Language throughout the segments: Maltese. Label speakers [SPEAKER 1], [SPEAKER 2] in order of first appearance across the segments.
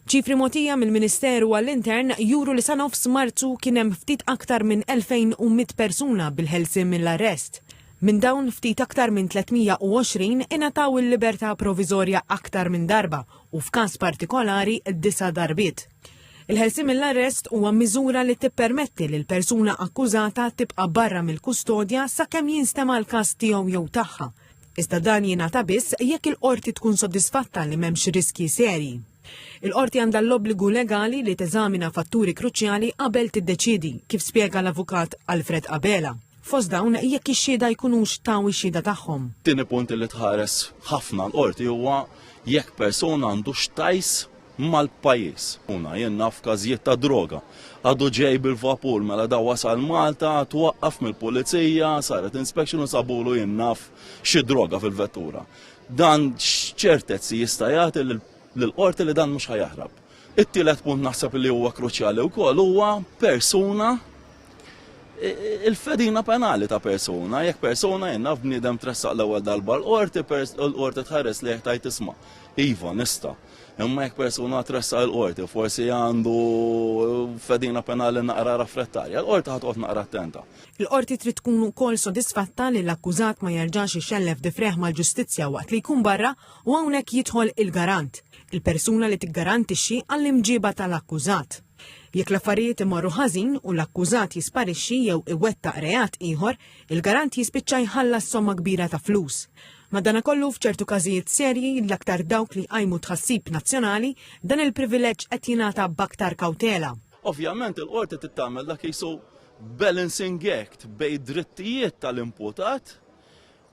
[SPEAKER 1] ċifri mogħtija mill-Ministeru għall-Intern juru li sa nofs Marzu kien hemm ftit aktar minn 2100 persuna bil-ħelsien mill-arrest. Minn dawn ftit aktar minn 320 ingħataw il-libertà proviżorja aktar minn darba u f'każ partikolari 9 darbiet. Il-ħelsien mill-arrest huwa miżura li tippermetti lil persuna akkużata tibqa' barra mill-kustodja sakemm jinstema' l-każ tiegħu jew tagħha. Iżda dan jingħata biss jekk il-qorti tkun sodisfatta li m'hemmx riskji serji. Il-qorti għandha l-obbligu legali li teżamina fatturi kruċjali qabel tiddeċiedi, kif spjega l-avukat Alfred Qabela. Fost dawn jekk ix-xhieda jkunux taw ix-xhieda tagħhom.
[SPEAKER 2] Tieni punt li tħares ħafna l-qorti huwa jekk persuna għandu xtajs mal-pajjiż. Jien naf każijiet ta' droga. Għadu ġej bil-vapur mela da wasal Malta, twaqqaf mill-pulizija, saret inspection u sabulu jien naf xi droga fil-vettura. Dan ċertezzi jista' jagħti lill-qorti li dan mhux ħajaħrab. It-tielet punt naħseb li huwa kruċjali wkoll huwa persuna il-fedina penali ta' persuna, jekk persuna jenna b'niedem tressaq l-ewwel darba l-qorti tħares li jekk tajt tisma' iva nista'. Imma jekk persuna tressaq l-qorti forsi għandu fedina penali naqra raffrettarja, l-qorti ħadqod naqra attenta.
[SPEAKER 1] Il-qorti trid tkun ukoll sodisfatta li l-akkużat ma jerġax ixellef difreħ mal-ġustizzja waqt li jkun barra u hawnhekk jidħol il-garant, il-persuna li tiggarantixxi għall-imġiba tal-akkużat. Jekk l-affarijiet imorru ħażin u l-akkużat jisparixxi jew iwettaq reat ieħor, il-garant jispiċċa jħallas somma kbira ta' flus. Madankollu f'ċertu każijiet serji l-aktar dawk li qajmu tħassib nazzjonali dan il-privileġġ qed jingħata b'aktar kawtela.
[SPEAKER 2] Ovvjament il-qorti tittamel dak jisu balancing act bejn drittijiet tal-imputat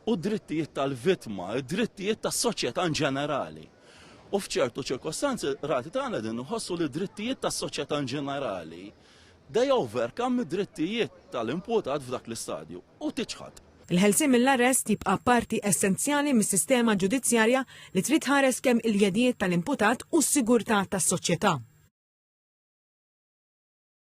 [SPEAKER 2] u drittijiet tal-vittma, drittijiet tas-soċjetà ġenerali. U f'ċertu ċirkostanzi rati tagħna din nħossu li drittijiet tas-soċjetà ġenerali they overcome id-drittijiet tal-imputat f'dak l-istadju u tiċħad.
[SPEAKER 1] Il-ħelsien mill-arrest jibqa' parti essenzjali mis-sistema ġudizzjarja li trid tħares kemm il-jedijiet tal-imputat u s-sigurtà tas-soċjetà.